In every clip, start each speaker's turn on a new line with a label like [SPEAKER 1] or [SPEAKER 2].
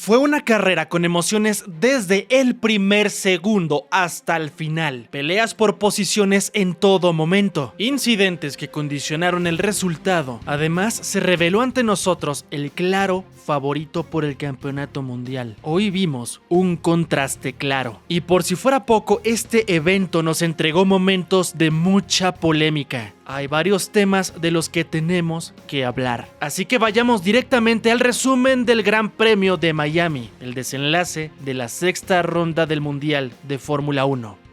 [SPEAKER 1] Fue una carrera con emociones desde el primer segundo hasta el final. Peleas por posiciones en todo momento. Incidentes que condicionaron el resultado. Además, se reveló ante nosotros el claro favorito por el campeonato mundial. Hoy vimos un contraste claro. Y por si fuera poco, este evento nos entregó momentos de mucha polémica. Hay varios temas de los que tenemos que hablar. Así que vayamos directamente al resumen del Gran Premio de Miami, el desenlace de la sexta ronda del Mundial de Fórmula 1.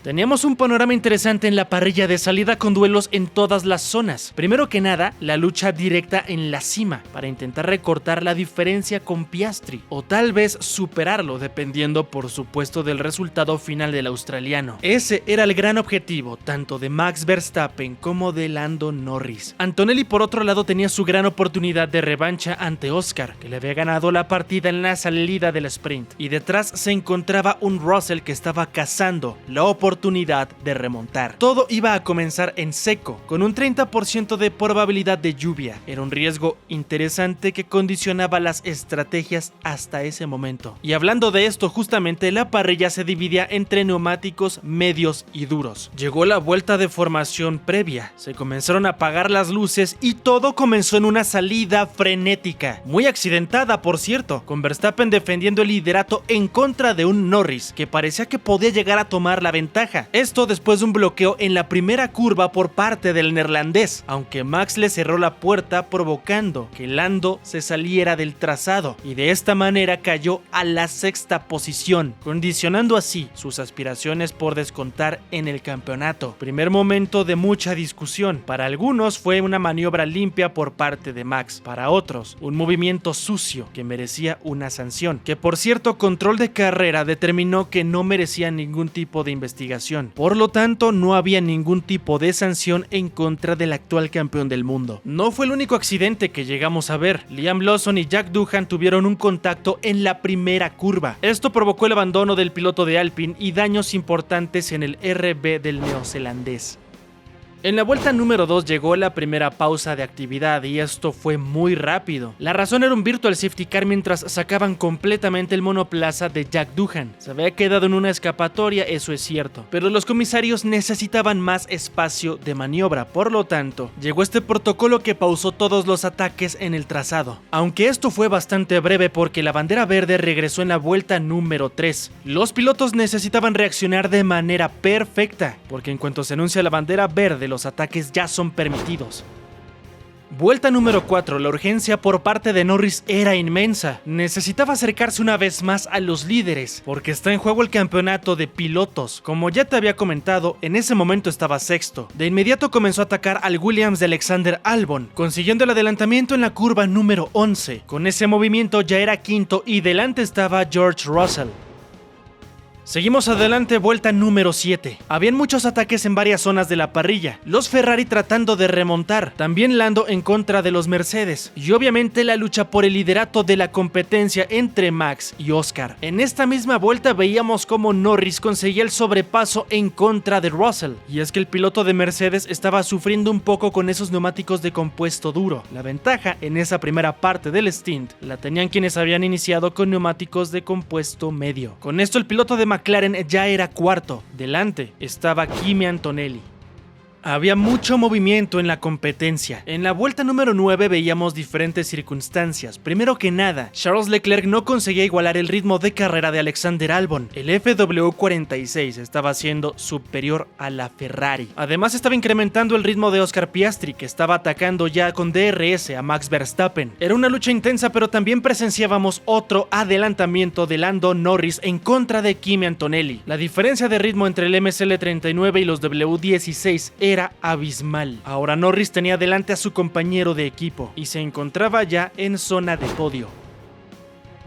[SPEAKER 1] Teníamos un panorama interesante en la parrilla de salida con duelos en todas las zonas. Primero que nada, la lucha directa en la cima para intentar recortar la diferencia con Piastri o tal vez superarlo dependiendo por supuesto del resultado final del australiano. Ese era el gran objetivo tanto de Max Verstappen como de Lando Norris. Antonelli por otro lado tenía su gran oportunidad de revancha ante Oscar, que le había ganado la partida en la salida del sprint, y detrás se encontraba un Russell que estaba cazando la oportunidad de remontar. Todo iba a comenzar en seco, con un 30% de probabilidad de lluvia. Era un riesgo interesante que condicionaba las estrategias hasta ese momento. Y hablando de esto, justamente la parrilla se dividía entre neumáticos medios y duros. Llegó la vuelta de formación previa, se comenzaron a apagar las luces y todo comenzó en una salida frenética, muy accidentada por cierto, con Verstappen defendiendo el liderato en contra de un Norris que parecía que podía llegar a tomar la ventaja. Esto después de un bloqueo en la primera curva por parte del neerlandés, aunque Max le cerró la puerta provocando que Lando se saliera del trazado y de esta manera cayó a la sexta posición, condicionando así sus aspiraciones por descontar en el campeonato. Primer momento de mucha discusión. Para algunos fue una maniobra limpia por parte de Max, para otros un movimiento sucio que merecía una sanción, que por cierto Control de Carrera determinó que no merecía ningún tipo de investigación. Por lo tanto, no había ningún tipo de sanción en contra del actual campeón del mundo. No fue el único accidente que llegamos a ver. Liam Lawson y Jack Doohan tuvieron un contacto en la primera curva. Esto provocó el abandono del piloto de Alpine y daños importantes en el RB del neozelandés. En la vuelta número 2 llegó la primera pausa de actividad y esto fue muy rápido. La razón era un virtual safety car mientras sacaban completamente el monoplaza de Jack Doohan. Se había quedado en una escapatoria, eso es cierto, pero los comisarios necesitaban más espacio de maniobra, por lo tanto, llegó este protocolo que pausó todos los ataques en el trazado. Aunque esto fue bastante breve porque la bandera verde regresó en la vuelta número 3. Los pilotos necesitaban reaccionar de manera perfecta, porque en cuanto se anuncia la bandera verde, los ataques ya son permitidos. Vuelta número 4, la urgencia por parte de Norris era inmensa. Necesitaba acercarse una vez más a los líderes, porque está en juego el campeonato de pilotos. Como ya te había comentado, en ese momento estaba sexto. De inmediato comenzó a atacar al Williams de Alexander Albon, consiguiendo el adelantamiento en la curva número 11. Con ese movimiento ya era quinto y delante estaba George Russell. Seguimos adelante, vuelta número 7. Habían muchos ataques en varias zonas de la parrilla. Los Ferrari tratando de remontar, también Lando en contra de los Mercedes y obviamente la lucha por el liderato de la competencia entre Max y Oscar. En esta misma vuelta veíamos cómo Norris conseguía el sobrepaso en contra de Russell. Y es que el piloto de Mercedes estaba sufriendo un poco con esos neumáticos de compuesto duro. La ventaja en esa primera parte del stint la tenían quienes habían iniciado con neumáticos de compuesto medio. Con esto el piloto de McLaren ya era cuarto, delante estaba Kimi Antonelli. Había mucho movimiento en la competencia. En la vuelta número 9 veíamos diferentes circunstancias. Primero que nada, Charles Leclerc no conseguía igualar el ritmo de carrera de Alexander Albon. El FW46 estaba siendo superior a la Ferrari. Además estaba incrementando el ritmo de Oscar Piastri, que estaba atacando ya con DRS a Max Verstappen. Era una lucha intensa, pero también presenciábamos otro adelantamiento de Lando Norris en contra de Kimi Antonelli. La diferencia de ritmo entre el MSL39 y los W16 era abismal. Ahora Norris tenía delante a su compañero de equipo y se encontraba ya en zona de podio.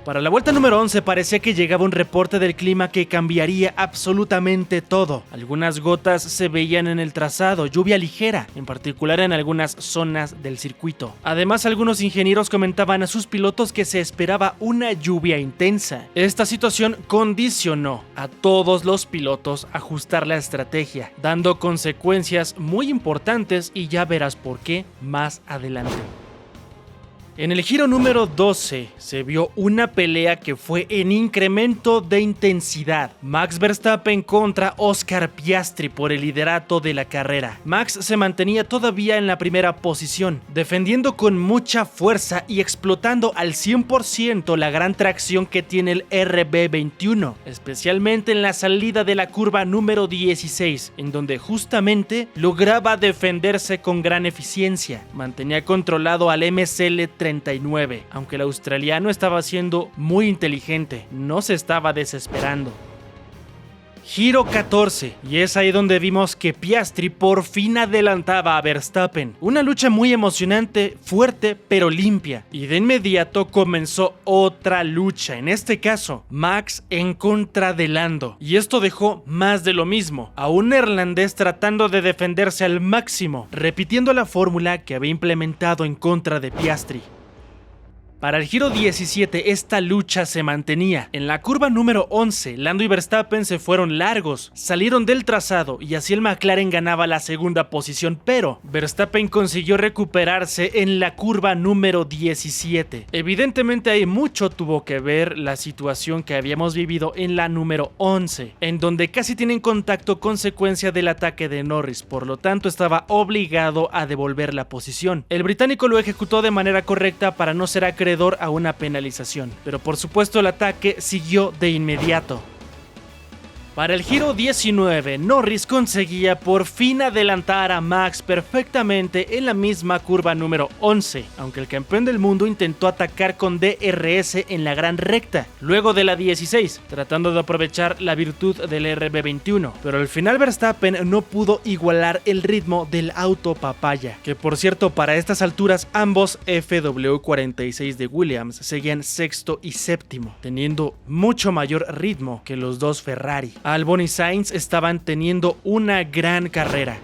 [SPEAKER 1] Para la vuelta número 11 parecía que llegaba un reporte del clima que cambiaría absolutamente todo. Algunas gotas se veían en el trazado, lluvia ligera, en particular en algunas zonas del circuito. Además, algunos ingenieros comentaban a sus pilotos que se esperaba una lluvia intensa. Esta situación condicionó a todos los pilotos a ajustar la estrategia, dando consecuencias muy importantes y ya verás por qué más adelante. En el giro número 12 se vio una pelea que fue en incremento de intensidad. Max Verstappen contra Oscar Piastri por el liderato de la carrera. Max se mantenía todavía en la primera posición, defendiendo con mucha fuerza y explotando al 100% la gran tracción que tiene el RB21, especialmente en la salida de la curva número 16, en donde justamente lograba defenderse con gran eficiencia. Mantenía controlado al MSL39, aunque el australiano estaba siendo muy inteligente, no se estaba desesperando. Giro 14, y es ahí donde vimos que Piastri por fin adelantaba a Verstappen. Una lucha muy emocionante, fuerte pero limpia, y de inmediato comenzó otra lucha, en este caso Max en contra de Lando, y esto dejó más de lo mismo, a un neerlandés tratando de defenderse al máximo, repitiendo la fórmula que había implementado en contra de Piastri. Para el giro 17 esta lucha se mantenía. En la curva número 11, Lando y Verstappen se fueron largos, salieron del trazado y así el McLaren ganaba la segunda posición, pero Verstappen consiguió recuperarse en la curva número 17. Evidentemente ahí mucho tuvo que ver la situación que habíamos vivido en la número 11, en donde casi tienen contacto consecuencia del ataque de Norris, por lo tanto estaba obligado a devolver la posición. El británico lo ejecutó de manera correcta para no ser acreedor a una penalización, pero por supuesto el ataque siguió de inmediato. Para el giro 19, Norris conseguía por fin adelantar a Max perfectamente en la misma curva número 11, aunque el campeón del mundo intentó atacar con DRS en la gran recta, luego de la 16, tratando de aprovechar la virtud del RB21, pero al final Verstappen no pudo igualar el ritmo del auto papaya, que por cierto para estas alturas ambos FW46 de Williams seguían sexto y séptimo, teniendo mucho mayor ritmo que los dos Ferrari. Albon y Sainz estaban teniendo una gran carrera.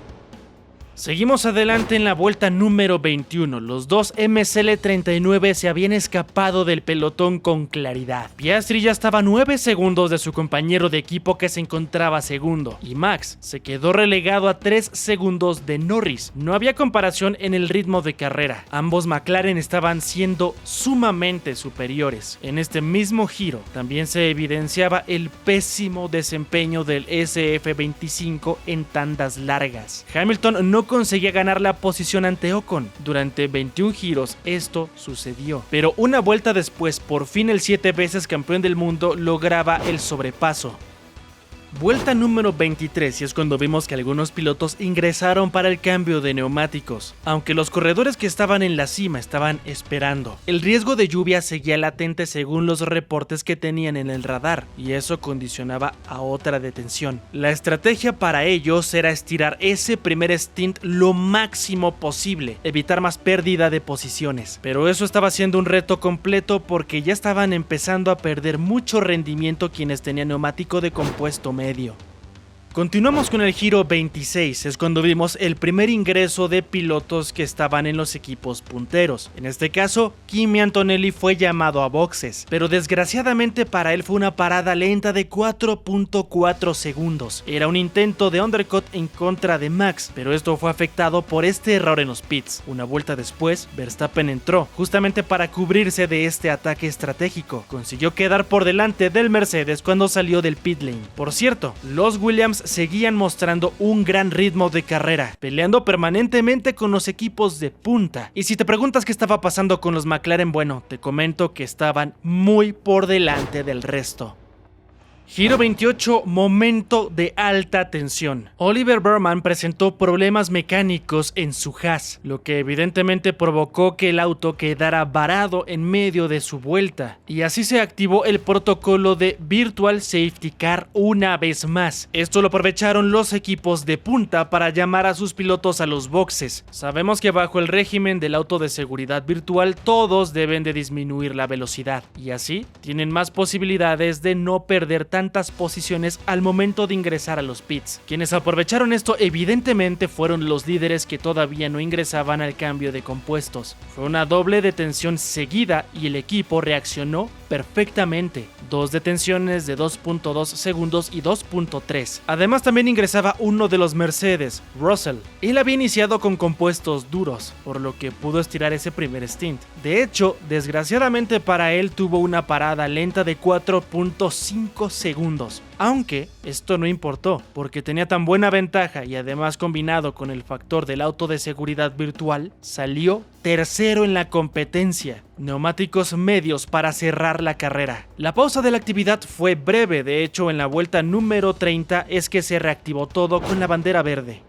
[SPEAKER 1] Seguimos adelante en la vuelta número 21, los dos MSL39 se habían escapado del pelotón con claridad. Piastri ya estaba a 9 segundos de su compañero de equipo que se encontraba segundo, y Max se quedó relegado a 3 segundos de Norris. No había comparación en el ritmo de carrera, ambos McLaren estaban siendo sumamente superiores. En este mismo giro también se evidenciaba el pésimo desempeño del SF25 en tandas largas. Hamilton no conseguía ganar la posición ante Ocon. Durante 21 giros esto sucedió, pero una vuelta después por fin el 7 veces campeón del mundo lograba el sobrepaso. Vuelta número 23 y es cuando vimos que algunos pilotos ingresaron para el cambio de neumáticos, aunque los corredores que estaban en la cima estaban esperando. El riesgo de lluvia seguía latente según los reportes que tenían en el radar y eso condicionaba a otra detención. La estrategia para ellos era estirar ese primer stint lo máximo posible, evitar más pérdida de posiciones, pero eso estaba siendo un reto completo porque ya estaban empezando a perder mucho rendimiento quienes tenían neumático de compuesto medio. Continuamos con el giro 26, es cuando vimos el primer ingreso de pilotos que estaban en los equipos punteros. En este caso, Kimi Antonelli fue llamado a boxes, pero desgraciadamente para él fue una parada lenta de 4.4 segundos. Era un intento de undercut en contra de Max, pero esto fue afectado por este error en los pits. Una vuelta después, Verstappen entró, justamente para cubrirse de este ataque estratégico. Consiguió quedar por delante del Mercedes cuando salió del pit lane. Por cierto, los Williams seguían mostrando un gran ritmo de carrera, peleando permanentemente con los equipos de punta. Y si te preguntas qué estaba pasando con los McLaren, bueno, te comento que estaban muy por delante del resto. Giro 28, momento de alta tensión. Oliver Burman presentó problemas mecánicos en su Haas, lo que evidentemente provocó que el auto quedara varado en medio de su vuelta, y así se activó el protocolo de Virtual Safety Car una vez más. Esto lo aprovecharon los equipos de punta para llamar a sus pilotos a los boxes. Sabemos que bajo el régimen del auto de seguridad virtual todos deben de disminuir la velocidad, y así tienen más posibilidades de no perder tanto tantas posiciones al momento de ingresar a los pits. Quienes aprovecharon esto evidentemente fueron los líderes que todavía no ingresaban al cambio de compuestos. Fue una doble detención seguida y el equipo reaccionó perfectamente. 2 detenciones de 2.2 segundos y 2.3. Además también ingresaba uno de los Mercedes, Russell. Él había iniciado con compuestos duros, por lo que pudo estirar ese primer stint. De hecho, desgraciadamente para él tuvo una parada lenta de 4.5 segundos. Aunque esto no importó, porque tenía tan buena ventaja y además combinado con el factor del auto de seguridad virtual, salió tercero en la competencia. Neumáticos medios para cerrar la carrera. La pausa de la actividad fue breve, de hecho en la vuelta número 30 es que se reactivó todo con la bandera verde.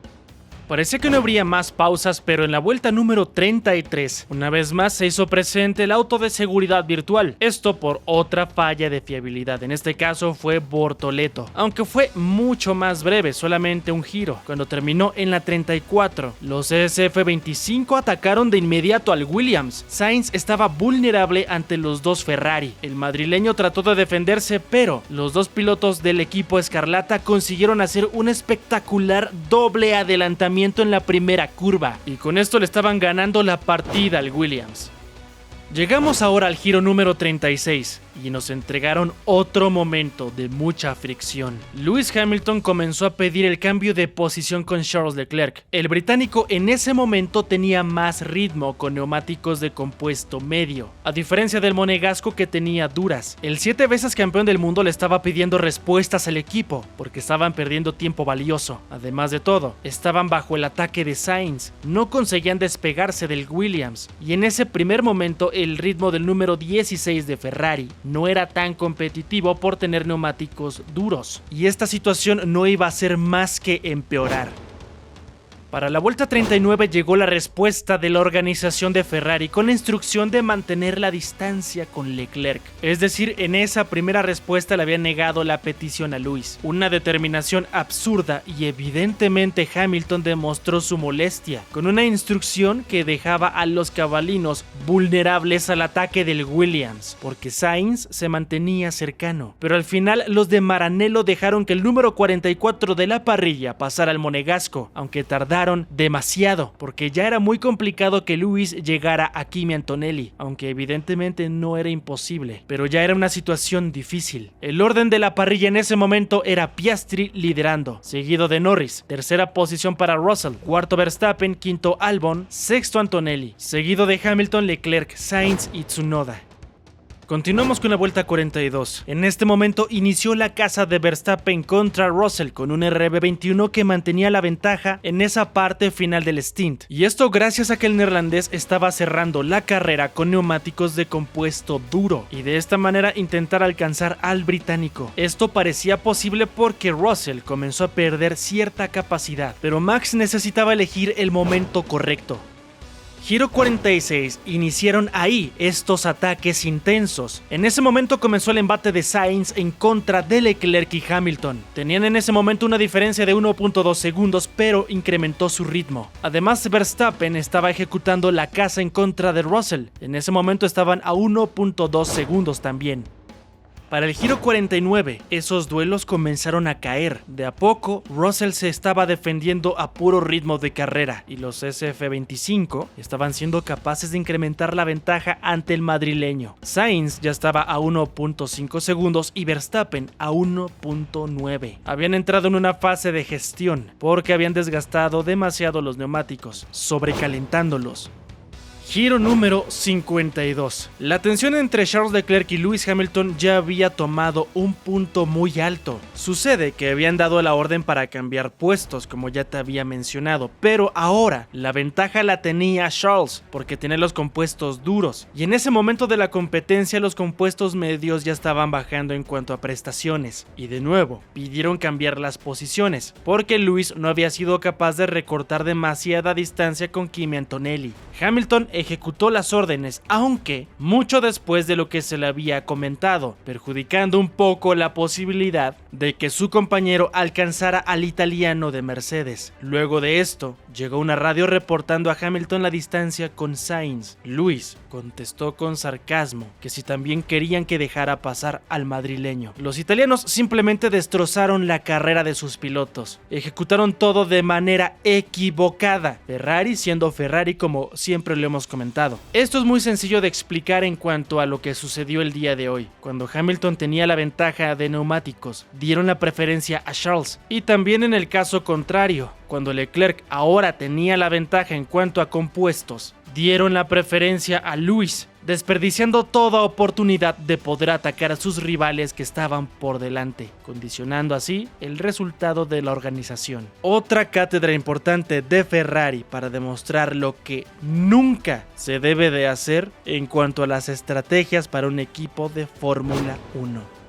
[SPEAKER 1] Parecía que no habría más pausas, pero en la vuelta número 33, una vez más se hizo presente el auto de seguridad virtual. Esto por otra falla de fiabilidad, en este caso fue Bortoleto, aunque fue mucho más breve, solamente un giro. Cuando terminó en la 34, los SF25 atacaron de inmediato al Williams. Sainz estaba vulnerable ante los dos Ferrari. El madrileño trató de defenderse, pero los dos pilotos del equipo Escarlata consiguieron hacer un espectacular doble adelantamiento en la primera curva, y con esto le estaban ganando la partida al Williams. Llegamos ahora al giro número 36 y nos entregaron otro momento de mucha fricción. Lewis Hamilton comenzó a pedir el cambio de posición con Charles Leclerc. El británico en ese momento tenía más ritmo con neumáticos de compuesto medio, a diferencia del monegasco que tenía duras. El 7 veces campeón del mundo le estaba pidiendo respuestas al equipo porque estaban perdiendo tiempo valioso. Además de todo, estaban bajo el ataque de Sainz, no conseguían despegarse del Williams, y en ese primer momento el ritmo del número 16 de Ferrari no era tan competitivo por tener neumáticos duros, y esta situación no iba a ser más que empeorar. Para la vuelta 39 llegó la respuesta de la organización de Ferrari con la instrucción de mantener la distancia con Leclerc. Es decir, en esa primera respuesta le habían negado la petición a Lewis. Una determinación absurda, y evidentemente Hamilton demostró su molestia con una instrucción que dejaba a los cabalinos vulnerables al ataque del Williams, porque Sainz se mantenía cercano. Pero al final los de Maranello dejaron que el número 44 de la parrilla pasara al monegasco, aunque tardaron demasiado, porque ya era muy complicado que Lewis llegara a Kimi Antonelli, aunque evidentemente no era imposible, pero ya era una situación difícil. El orden de la parrilla en ese momento era Piastri liderando, seguido de Norris, tercera posición para Russell, cuarto Verstappen, quinto Albon, sexto Antonelli, seguido de Hamilton, Leclerc, Sainz y Tsunoda. Continuamos con la vuelta 42. En este momento inició la caza de Verstappen contra Russell con un RB21 que mantenía la ventaja en esa parte final del stint. Y esto gracias a que el neerlandés estaba cerrando la carrera con neumáticos de compuesto duro y de esta manera intentar alcanzar al británico. Esto parecía posible porque Russell comenzó a perder cierta capacidad, pero Max necesitaba elegir el momento correcto. Giro 46, iniciaron ahí estos ataques intensos. En ese momento comenzó el embate de Sainz en contra de Leclerc y Hamilton. Tenían en ese momento una diferencia de 1.2 segundos, pero incrementó su ritmo. Además, Verstappen estaba ejecutando la caza en contra de Russell. En ese momento estaban a 1.2 segundos también. Para el giro 49, esos duelos comenzaron a caer. De a poco, Russell se estaba defendiendo a puro ritmo de carrera y los SF25 estaban siendo capaces de incrementar la ventaja ante el madrileño. Sainz ya estaba a 1.5 segundos y Verstappen a 1.9. Habían entrado en una fase de gestión porque habían desgastado demasiado los neumáticos, sobrecalentándolos. Giro número 52. La tensión entre Charles Leclerc y Lewis Hamilton ya había tomado un punto muy alto. Sucede que habían dado la orden para cambiar puestos, como ya te había mencionado, pero ahora la ventaja la tenía Charles, porque tenía los compuestos duros, y en ese momento de la competencia los compuestos medios ya estaban bajando en cuanto a prestaciones, y de nuevo pidieron cambiar las posiciones, porque Lewis no había sido capaz de recortar demasiada distancia con Kimi Antonelli. Hamilton ejecutó las órdenes, aunque mucho después de lo que se le había comentado, perjudicando un poco la posibilidad de que su compañero alcanzara al italiano de Mercedes. Luego de esto, llegó una radio reportando a Hamilton la distancia con Sainz. Lewis contestó con sarcasmo que si también querían que dejara pasar al madrileño. Los italianos simplemente destrozaron la carrera de sus pilotos, ejecutaron todo de manera equivocada, Ferrari siendo Ferrari como siempre lo hemos comentado. Esto es muy sencillo de explicar en cuanto a lo que sucedió el día de hoy. Cuando Hamilton tenía la ventaja de neumáticos, dieron la preferencia a Charles, y también en el caso contrario, cuando Leclerc ahora tenía la ventaja en cuanto a compuestos, dieron la preferencia a Lewis, desperdiciando toda oportunidad de poder atacar a sus rivales que estaban por delante, condicionando así el resultado de la organización. Otra cátedra importante de Ferrari para demostrar lo que nunca se debe de hacer en cuanto a las estrategias para un equipo de Fórmula 1.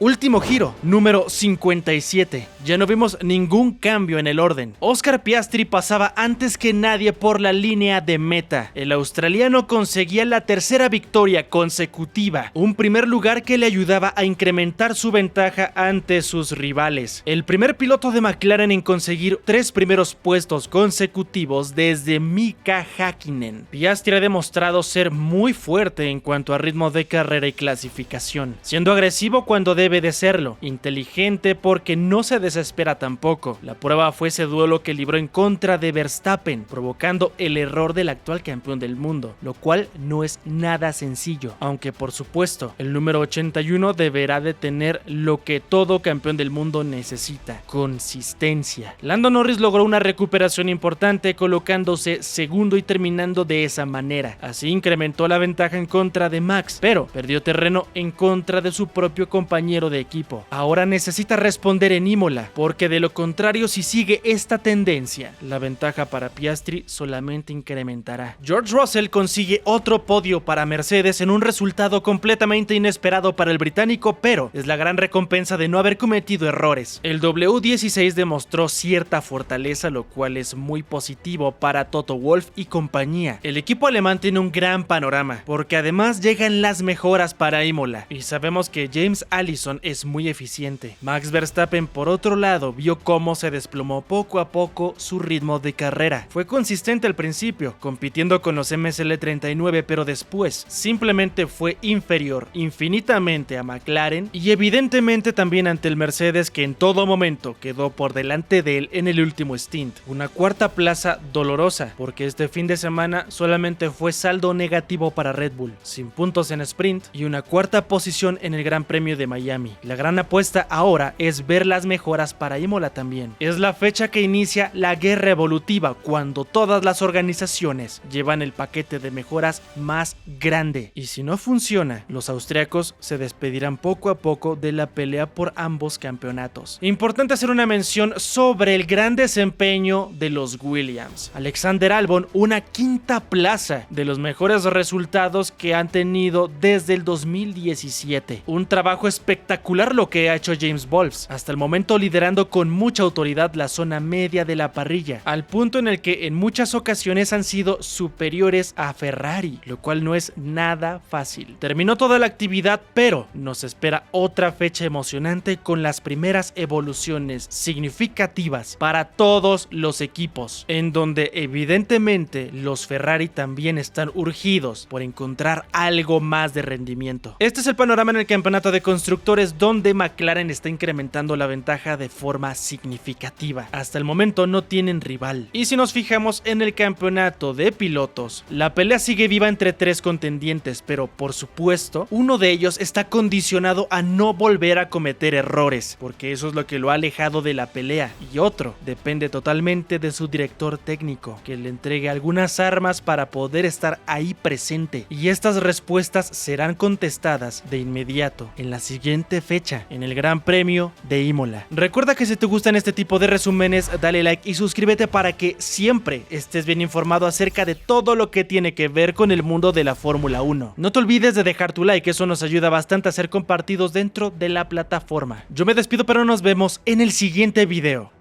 [SPEAKER 1] Último giro, número 57. Ya no vimos ningún cambio en el orden. Oscar Piastri pasaba antes que nadie por la línea de meta. El australiano conseguía la tercera victoria consecutiva, un primer lugar que le ayudaba a incrementar su ventaja ante sus rivales. El primer piloto de McLaren en conseguir 3 primeros puestos consecutivos desde Mika Häkkinen. Piastri ha demostrado ser muy fuerte en cuanto a ritmo de carrera y clasificación, siendo agresivo cuando debe de serlo, inteligente porque no se desespera tampoco. La prueba fue ese duelo que libró en contra de Verstappen, provocando el error del actual campeón del mundo, lo cual no es nada sencillo, aunque por supuesto el número 81 deberá de tener lo que todo campeón del mundo necesita: consistencia. Lando Norris logró una recuperación importante colocándose segundo y terminando de esa manera. Así incrementó la ventaja en contra de Max, pero perdió terreno en contra de su propio compañero de equipo. Ahora necesita responder en Imola, porque de lo contrario, si sigue esta tendencia, la ventaja para Piastri solamente incrementará. George Russell consigue otro podio para Mercedes en un resultado completamente inesperado para el británico, pero es la gran recompensa de no haber cometido errores. El W16 demostró cierta fortaleza, lo cual es muy positivo para Toto Wolff y compañía. El equipo alemán tiene un gran panorama, porque además llegan las mejoras para Imola, y sabemos que James Allison es muy eficiente. Max Verstappen, por otro lado, vio cómo se desplomó poco a poco su ritmo de carrera. Fue consistente al principio, compitiendo con los MSL39, pero después simplemente fue inferior infinitamente a McLaren y evidentemente también ante el Mercedes, que en todo momento quedó por delante de él en el último stint. Una cuarta plaza dolorosa, porque este fin de semana solamente fue saldo negativo para Red Bull, sin puntos en sprint y una cuarta posición en el Gran Premio de Miami. La gran apuesta ahora es ver las mejoras para Imola también. Es la fecha que inicia la guerra evolutiva, cuando todas las organizaciones llevan el paquete de mejoras más grande. Y si no funciona, los austriacos se despedirán poco a poco de la pelea por ambos campeonatos. Importante hacer una mención sobre el gran desempeño de los Williams. Alexander Albon, una quinta plaza, de los mejores resultados que han tenido desde el 2017. Un trabajo espectacular lo que ha hecho James Wolf, hasta el momento liderando con mucha autoridad la zona media de la parrilla, al punto en el que en muchas ocasiones han sido superiores a Ferrari, lo cual no es nada fácil. Terminó toda la actividad, pero nos espera otra fecha emocionante con las primeras evoluciones significativas para todos los equipos, en donde evidentemente los Ferrari también están urgidos por encontrar algo más de rendimiento. Este es el panorama en el campeonato de constructores, donde McLaren está incrementando la ventaja de forma significativa. Hasta el momento no tienen rival. Y si nos fijamos en el campeonato de pilotos, la pelea sigue viva entre 3 contendientes, pero por supuesto, uno de ellos está condicionado a no volver a cometer errores, porque eso es lo que lo ha alejado de la pelea, y otro depende totalmente de su director técnico, que le entregue algunas armas para poder estar ahí presente, y estas respuestas serán contestadas de inmediato en la siguiente fecha, en el Gran Premio de Imola. Recuerda que si te gustan este tipo de resúmenes, dale like y suscríbete para que siempre estés bien informado acerca de todo lo que tiene que ver con el mundo de la Fórmula 1. No te olvides de dejar tu like, eso nos ayuda bastante a ser compartidos dentro de la plataforma. Yo me despido, pero nos vemos en el siguiente video.